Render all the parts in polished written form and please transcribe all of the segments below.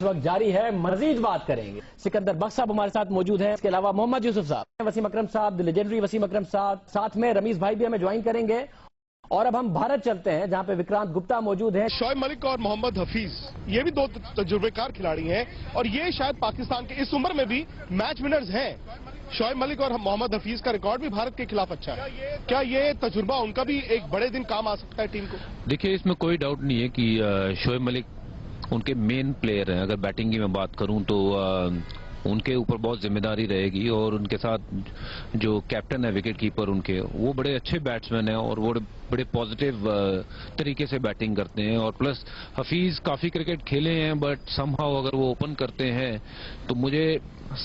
وقت جاری ہے، مزید بات کریں گے۔ سکندر بخش صاحب ہمارے ساتھ موجود ہیں، اس کے علاوہ محمد یوسف صاحب، وسیم اکرم صاحب، لیجنڈری وسیم اکرم صاحب، ساتھ میں رمیز بھائی بھی ہمیں جوائن کریں گے۔ اور اب ہم بھارت چلتے ہیں جہاں پہ وکرانت گپتا موجود ہیں۔ شعیب ملک اور محمد حفیظ یہ بھی دو تجربے کار کھلاڑی ہیں اور یہ شاید پاکستان کے اس عمر میں بھی میچ ونرز ہیں۔ شعیب ملک اور محمد حفیظ کا ریکارڈ بھی بھارت کے خلاف اچھا ہے۔ کیا یہ تجربہ ان کا بھی ایک بڑے دن کام آ سکتا ہے ٹیم کو؟ دیکھیے، اس میں کوئی ڈاؤٹ نہیں ہے کہ شعیب ملک ان کے مین پلیئر ہیں۔ اگر بیٹنگ کی میں بات کروں تو ان کے اوپر بہت ذمہ داری رہے گی، اور ان کے ساتھ جو کیپٹن ہے وکٹ کیپر ان کے، وہ بڑے اچھے بیٹسمین ہیں اور وہ بڑے پازیٹیو طریقے سے بیٹنگ کرتے ہیں۔ اور پلس حفیظ کافی کرکٹ کھیلے ہیں، بٹ سم ہاؤ اگر وہ اوپن کرتے ہیں تو مجھے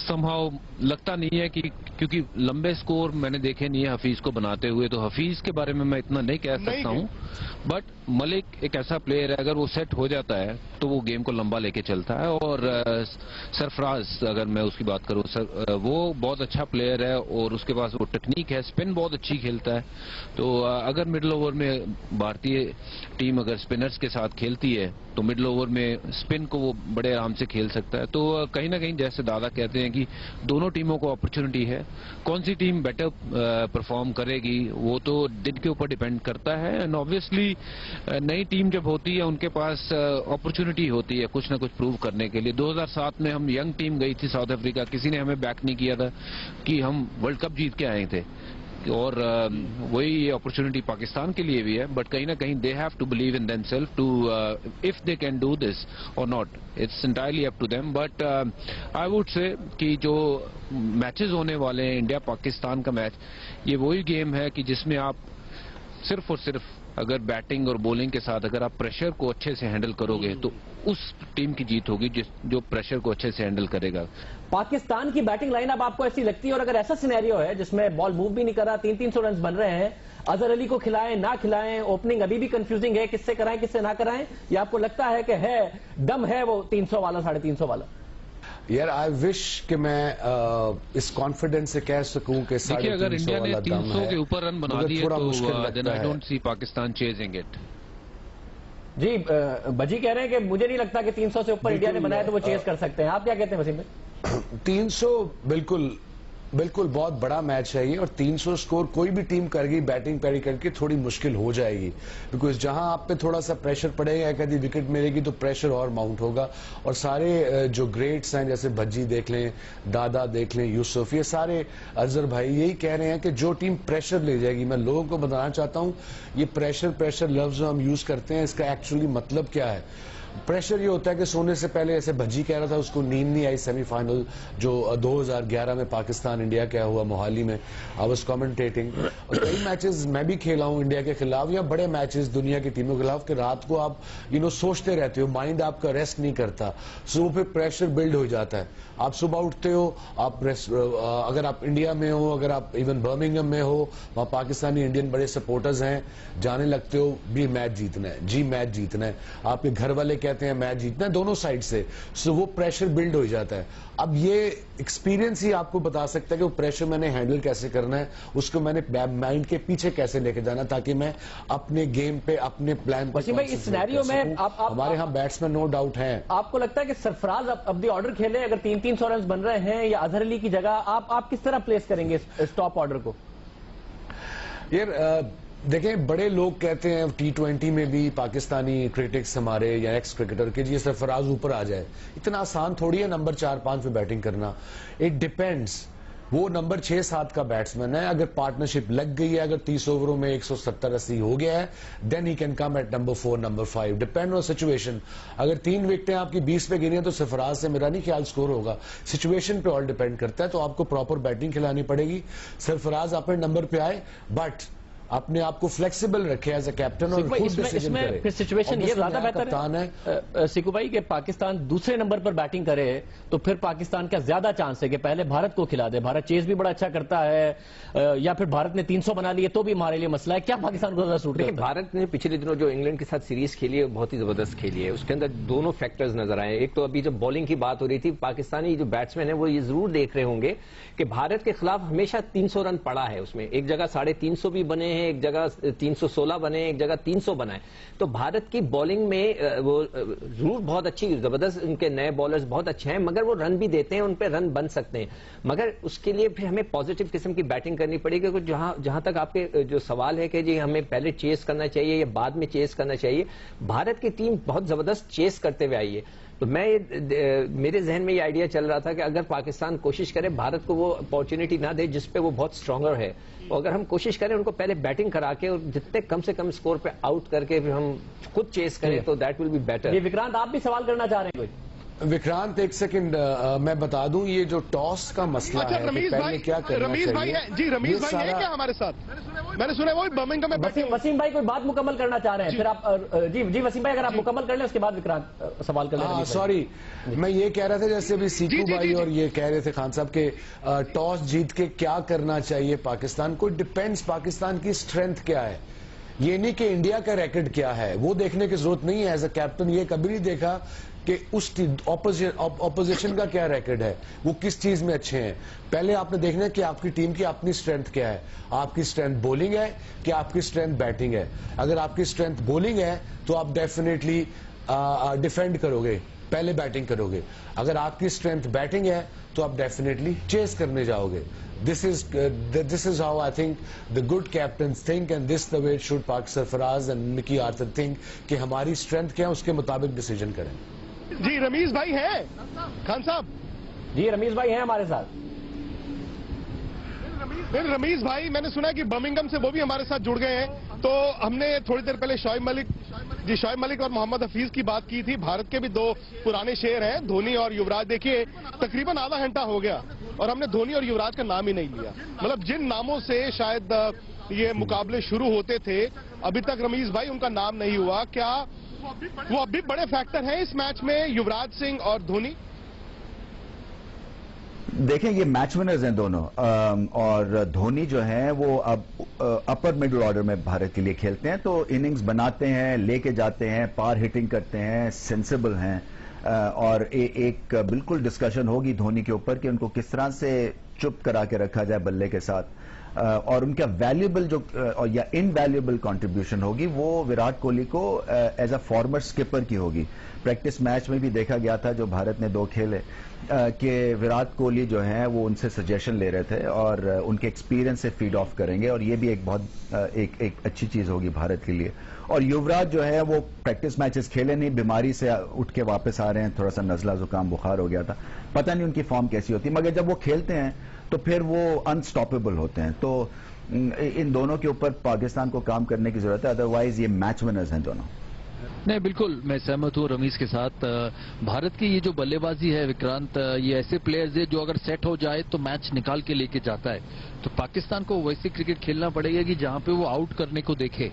سم ہاؤ لگتا نہیں ہے کہ، کیونکہ لمبے سکور میں نے دیکھے نہیں ہے حفیظ کو بناتے ہوئے، تو حفیظ کے بارے میں میں اتنا نہیں کہہ سکتا ہوں۔ بٹ ملک ایک ایسا پلیئر ہے، اگر وہ سیٹ ہو جاتا ہے تو وہ گیم کو لمبا لے کے چلتا ہے۔ اور سرفراز اگر میں اس کی بات کروں، وہ بہت اچھا پلیئر ہے اور اس کے پاس وہ ٹیکنیک ہے، سپن بہت اچھی کھیلتا ہے۔ تو اگر مڈل اوور میں بھارتی ٹیم اگر سپنرز کے ساتھ کھیلتی ہے تو مڈل اوور میں سپن کو وہ بڑے آرام سے کھیل سکتا ہے۔ تو کہیں نہ کہیں جیسے دادا کہتے ہیں کہ دونوں ٹیموں کو اپرچونٹی ہے، کون سی ٹیم بیٹر پرفارم کرے گی وہ تو دن کے اوپر ڈیپینڈ کرتا ہے۔ اینڈ آبویسلی نئی ٹیم جب ہوتی ہے ان کے پاس اپرچونٹی ہوتی ہے کچھ نہ کچھ پروو کرنے کے لیے۔ 2007 میں ہم ینگ ٹیم گئی تھی ساؤتھ افریقہ، کسی نے ہمیں بیک نہیں کیا تھا کہ ہم ورلڈ کپ جیت کے آئے تھے، اور وہی اپرچونٹی پاکستان کے لیے بھی ہے۔ بٹ کہیں نہ کہیں they have to believe in themselves to if they can do this or not, it's entirely up to them. But I would say کہ جو میچز ہونے والے ہیں انڈیا پاکستان کا میچ، یہ وہی گیم ہے کہ جس میں آپ صرف اور صرف اگر بیٹنگ اور بولنگ کے ساتھ اگر آپ پریشر کو اچھے سے ہینڈل کرو گے تو اس ٹیم کی جیت ہوگی جو پریشر کو اچھے سے ہینڈل کرے گا۔ پاکستان کی بیٹنگ لائن اب آپ کو ایسی لگتی ہے، اور اگر ایسا سینیریو ہے جس میں بال موو بھی نہیں کر رہا، 300 رنز بن رہے ہیں، اظہر علی کو کھلائیں نہ کھلائیں، اوپننگ ابھی بھی کنفیوزنگ ہے، کس سے کرائیں کس سے نہ کرائیں، یا آپ کو لگتا ہے کہ ہے دم ہے وہ 300 والا 350 والا؟ یار آئی وش کہ میں اس کانفیڈنس سے کہہ سکوں کہ دیکھیے، اگر انڈیا نے 300 کے اوپر رن بنا دیے تو then I don't see Pakistan chasing it. جی بجی کہہ رہے ہیں کہ مجھے نہیں لگتا کہ 300 سے اوپر انڈیا نے بنایا تو وہ چیز کر سکتے ہیں، آپ کیا کہتے ہیں وسیم بھائی؟ 300 بالکل بہت بڑا میچ ہے یہ، اور 300 سکور کوئی بھی ٹیم کر گئی بیٹنگ پیری کر کے تھوڑی مشکل ہو جائے گی، بیکاز جہاں آپ پہ تھوڑا سا پریشر پڑے گا، ایک آدھی وکٹ ملے گی تو پریشر اور ماؤنٹ ہوگا۔ اور سارے جو گریٹس ہیں جیسے بھجی دیکھ لیں، دادا دیکھ لیں، یوسف، یہ سارے اظہر بھائی یہی کہہ رہے ہیں کہ جو ٹیم پریشر لے جائے گی، میں لوگوں کو بتانا چاہتا ہوں یہ پریشر لفظ ہم یوز کرتے ہیں، اس کا ایکچولی مطلب کیا ہے؟ پریشر یہ ہوتا ہے کہ سونے سے پہلے، ایسے بھجی کہہ رہا تھا اس کو نیند نہیں آئی سیمی فائنل جو 2011 میں پاکستان انڈیا کیا ہوا موہالی میں، آئی واز کمنٹیٹنگ، اور کئی میچز میں بھی کھیلا ہوں انڈیا کے خلاف یا بڑے میچز دنیا کی ٹیموں کے خلاف، کہ رات کو آپ سوچتے رہتے ہو، مائنڈ آپ کا ریسٹ نہیں کرتا، صبح پہ پریشر بلڈ ہو جاتا ہے۔ آپ صبح اٹھتے ہو، آپ اگر آپ انڈیا میں ہو، اگر آپ ایون برمنگھم میں ہو، وہاں پاکستانی انڈین بڑے سپورٹرز ہیں، جانے لگتے ہو بھی میچ جیتنا ہے، جی میچ جیتنا ہے، آپ کے گھر والے کہتے ہیں میچ جیتنا ہے، دونوں سائڈ سے، سو وہ پریشر بلڈ ہو جاتا ہے۔ اب یہ ایکسپیرینس ہی آپ کو بتا سکتا ہے کہ وہ پریشر میں نے ہینڈل کیسے کرنا ہے، اس کو میں نے مائنڈ کے پیچھے کیسے لے کے جانا تاکہ میں اپنے گیم پہ، اپنے پلان پہ اس سینیریو میں ہمارے ہاں بیٹسمین نو ڈاؤٹ ہیں۔ آپ کو لگتا ہے کہ سرفراز اب دی آرڈر کھیلے، اگر 300 رنز بن رہے ہیں، یا اظہر علی کی جگہ آپ کس طرح پلیس کریں گے اس ٹاپ آرڈر کو؟ یار دیکھیں، بڑے لوگ کہتے ہیں T20 میں بھی پاکستانی کرٹکس ہمارے یا ایکس کرکٹر کے، جی سرفراز اوپر آ جائے، اتنا آسان تھوڑی ہے نمبر 4-5 پہ بیٹنگ کرنا، اٹ ڈیپینڈز، وہ نمبر 6-7 کا بیٹسمین ہے، اگر پارٹنرشپ لگ گئی ہے، اگر 30 اووروں میں 170-80 ہو گیا ہے، then he can come at number 4 number 5، depend on situation. اگر 3 وکٹیں آپ کی 20 پہ گری ہیں تو سرفراز سے میرا نہیں خیال سکور ہوگا، سچویشن پہ آل ڈیپینڈ کرتا ہے، تو آپ کو پراپر بیٹنگ کھلانی پڑے گی، سرفراز اپنے نمبر پہ آئے، بٹ اپنے آپ کو فلیکسیبل رکھے ایز اے کیپٹن اور خود ڈیسیجن کرے۔ پھر سچویشن یہ زیادہ بہتر ہے سیکو بھائی کہ پاکستان دوسرے نمبر پر بیٹنگ کرے تو پھر پاکستان کا زیادہ چانس ہے کہ پہلے بھارت کو کھلا دے، بھارت چیز بھی بڑا اچھا کرتا ہے، یا پھر بھارت نے 300 بنا لیے تو بھی ہمارے لیے مسئلہ ہے، کیا پاکستان کو زیادہ سوٹ کرتا ہے؟ بھارت نے پچھلے دنوں جو انگلینڈ کے ساتھ سیریز کھیلی ہے بہت ہی زبردست کھیلی ہے، اس کے اندر دونوں فیکٹرز نظر آئے، ایک تو ابھی جب بالنگ کی بات ہو رہی تھی، پاکستانی جو بیٹسمین ہیں وہ یہ ضرور دیکھ رہے ہوں گے کہ بھارت کے خلاف ہمیشہ 300 رن پڑا ہے، اس میں ایک جگہ 350 بھی بنے ہیں, ایک جگہ 316 بنے, ایک جگہ 300 بنائے. تو بھارت کی بالنگ میں وہ ضرور بہت اچھی زبردست, ان کے نئے بالرز بہت اچھے ہیں, مگر وہ رن بھی دیتے ہیں, ان پہ رن بن سکتے ہیں, مگر اس کے لیے پھر ہمیں پازیٹو قسم کی بیٹنگ کرنی پڑے گی. جہاں تک آپ کے جو سوال ہے کہ جی ہمیں پہلے چیز کرنا چاہیے یا بعد میں چیز کرنا چاہیے, بھارت کی ٹیم بہت زبردست چیز کرتے ہوئے آئی ہے. تو میرے ذہن میں یہ آئیڈیا چل رہا تھا کہ اگر پاکستان کوشش کرے بھارت کو وہ اپارچونٹی نہ دے جس پہ وہ بہت اسٹرانگر ہے, اور اگر ہم کوشش کریں ان کو پہلے بیٹنگ کرا کے اور جتنے کم سے کم اسکور پہ آؤٹ کر کے پھر ہم خود چیز کریں تو دیٹ ول بی بیٹر. یہ وکرانت آپ بھی سوال کرنا چاہ رہے ہیں کوئی؟ وکرانت ایک سیکنڈ میں بتا دوں, یہ جو ٹاس کا مسئلہ ہے رمیز پہلے کیا کرنا بھائی چاہیے. جی رمیز بھائی ہے کیا ہمارے ساتھ؟ میں نے سنا وہ برمنگھم میں بیٹھے. وسیم بھائی کوئی بات مکمل کرنا چاہ رہے ہیں, پھر آپ جی وسیم بھائی اگر آپ مکمل کر لیں اس کے بعد وکرانت سوال کر لیں. سوری, میں یہ کہہ رہا تھا جیسے ابھی سیکو بھائی اور یہ کہہ رہے تھے خان صاحب کہ ٹاس جیت کے کیا کرنا چاہیے پاکستان کو. ڈیپینڈز پاکستان کی اسٹرینتھ کیا ہے, یہ نہیں کہ انڈیا کا ریکارڈ کیا ہے, وہ دیکھنے کی ضرورت نہیں ہے. ایز اے کیپٹن یہ کبھی نہیں دیکھا کہ اس اپوزیشن کا کیا ریکارڈ ہے, وہ کس چیز میں اچھے ہیں. پہلے آپ نے دیکھنا کہ آپ کی ٹیم کی اپنی اسٹرینتھ کیا ہے. آپ کی اسٹرینتھ بولنگ ہے کہ آپ کی اسٹرینتھ بیٹنگ ہے. اگر آپ کی اسٹرینتھ بولنگ ہے تو آپ ڈیفینیٹلی ڈیفینڈ کرو گے, پہلے بیٹنگ کرو گے. اگر آپ کی اسٹرینتھ بیٹنگ ہے تو آپ ڈیفینیٹلی چیز کرنے جاؤ گے. This is how I think the good captains think, and this the way it should Pak Sarfaraz and Mickey Arthur think کہ ہماری اسٹرینتھ کیا ہے اس کے مطابق ڈیسیجن کریں. جی رمیز بھائی ہیں خان صاحب؟ جی رمیز بھائی ہیں ہمارے ساتھ. رمیز بھائی میں نے سنا کہ برمنگھم سے وہ بھی ہمارے ساتھ جڑ گئے ہیں. تو ہم نے تھوڑی دیر پہلے شعیب ملک اور محمد حفیظ کی بات کی تھی. بھارت کے بھی دو پرانے شیر ہیں, دھونی اور یوراج. دیکھیے تقریباً آدھا گھنٹہ ہو گیا اور ہم نے دھونی اور یوراج کا نام ہی نہیں لیا. مطلب جن ناموں سے شاید یہ مقابلے شروع ہوتے تھے ابھی تک رمیز بھائی ان کا نام نہیں ہوا. کیا وہ اب بھی بڑے فیکٹر ہیں اس میچ میں, یوراج سنگھ اور دھونی؟ دیکھیں یہ میچ ونرز ہیں دونوں, اور دھونی جو ہیں وہ اب اپر مڈل آرڈر میں بھارت کے لیے کھیلتے ہیں, تو اننگز بناتے ہیں, لے کے جاتے ہیں, پار ہٹنگ کرتے ہیں, سینسیبل ہیں. اور ایک بالکل ڈسکشن ہوگی دھونی کے اوپر کہ ان کو کس طرح سے چپ کرا کے رکھا جائے بلے کے ساتھ, اور ان کا ویلیوبل جو یا ان ویلیوبل کنٹریبیوشن ہوگی وہ وراٹ کوہلی کو ایز اے فارمر سکپر کی ہوگی. پریکٹس میچ میں بھی دیکھا گیا تھا جو بھارت نے 2 کھیلے کہ وراٹ کوہلی جو ہیں وہ ان سے سجیشن لے رہے تھے اور ان کے ایکسپیرینس سے فیڈ آف کریں گے, اور یہ بھی ایک بہت ایک اچھی چیز ہوگی بھارت کے لیے. اور یوراج جو ہے وہ پریکٹس میچز کھیلے نہیں, بیماری سے اٹھ کے واپس آ رہے ہیں, تھوڑا سا نزلہ زکام بخار ہو گیا تھا, پتہ نہیں ان کی فارم کیسی ہوتی, مگر جب وہ کھیلتے ہیں تو پھر وہ انسٹاپیبل ہوتے ہیں. تو ان دونوں کے اوپر پاکستان کو کام کرنے کی ضرورت ہے, ادروائز یہ میچ ونرز ہیں دونوں. نہیں بالکل میں سہمت ہوں رمیز کے ساتھ. بھارت کی یہ جو بلے بازی ہے وکرانت, یہ ایسے پلیئرز ہیں جو اگر سیٹ ہو جائے تو میچ نکال کے لے کے جاتا ہے. تو پاکستان کو ویسے کرکٹ کھیلنا پڑے گا کہ جہاں پہ وہ آؤٹ کرنے کو دیکھے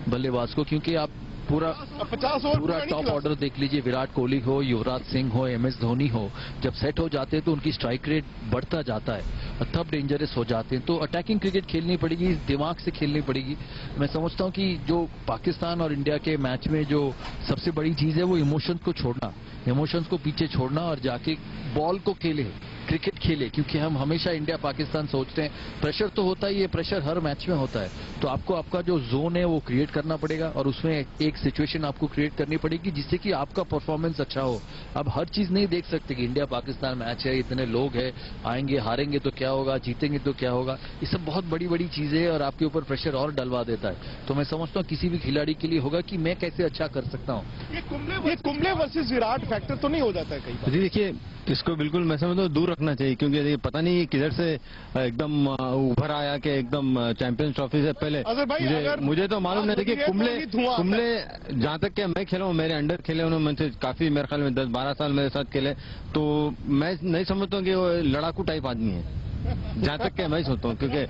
بلے باز کو, کیونکہ آپ پورا ٹاپ آرڈر دیکھ لیجئے, وراٹ کوہلی ہو, یوراج سنگھ ہو, ایم ایس دھونی ہو, جب سیٹ ہو جاتے ہیں تو ان کی سٹرائک ریٹ بڑھتا جاتا ہے اور تب ڈینجرس ہو جاتے ہیں. تو اٹیکنگ کرکٹ کھیلنی پڑے گی, دماغ سے کھیلنی پڑے گی. میں سمجھتا ہوں کہ جو پاکستان اور انڈیا کے میچ میں جو سب سے بڑی چیز ہے وہ ایموشنز کو چھوڑنا, ایموشنز کو پیچھے چھوڑنا اور جا کے بال کو کھیلے, کرکٹ کھیلے. کیونکہ ہم ہمیشہ انڈیا پاکستان سوچتے ہیں پریشر تو ہوتا ہی ہے, پریشر ہر میچ میں ہوتا ہے, تو آپ کو آپ کا جو زون ہے وہ کریٹ کرنا پڑے گا اور اس میں ایک سچویشن آپ کو کریٹ کرنی پڑے گی جس سے کہ آپ کا پرفارمنس اچھا ہو. اب ہر چیز نہیں دیکھ سکتے کہ انڈیا پاکستان میچ ہے, اتنے لوگ ہیں, آئیں گے, ہاریں گے تو کیا ہوگا, جیتیں گے تو کیا ہوگا, یہ سب بہت بڑی بڑی چیزیں ہیں اور آپ کے اوپر پریشر اور ڈلوا دیتا ہے. تو میں سمجھتا ہوں کسی بھی کھلاڑی کے لیے ہوگا کہ میں کیسے اچھا کر سکتا ہوں. یہ کمبلے ورسز وراٹ فیکٹر تو نہیں ہو جاتا ہے کئی بار؟ جی دیکھیے اس کو بالکل میں سمجھتا ہوں دور رکھنا چاہیے, کیونکہ پتہ نہیں کدھر سے ایک دم ابھر آیا کہ ایک دم چیمپئنز ٹرافی سے پہلے مجھے تو معلوم نہیں. دیکھیے کمبلے جہاں تک کہ میں کھیلا ہوں, میرے انڈر کھیلے انہوں نے کافی, میرے خیال میں 10-12 سال میرے ساتھ کھیلے, تو میں نہیں سمجھتا ہوں کہ وہ لڑاکو ٹائپ آدمی ہے, جہاں تک کہ میں سوچتا ہوں, کیونکہ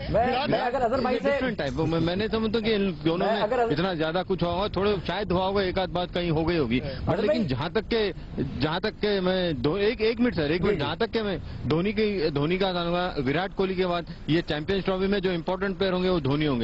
ڈفرنٹ ٹائپ. میں نہیں سمجھتا کہ ان دونوں میں اتنا زیادہ کچھ ہوا ہوگا, تھوڑے شاید ہوا ہوگا, ایک آدھ بات کہیں ہو گئی ہوگی, لیکن جہاں تک کہ میں ایک منٹ سر, ایک منٹ, جہاں تک کہ میں دھونی کا جانوں گا, وراٹ کوہلی کے بعد یہ چیمپئنز ٹرافی میں جو امپورٹنٹ پلیئر ہوں گے وہ دھونی ہوں گے.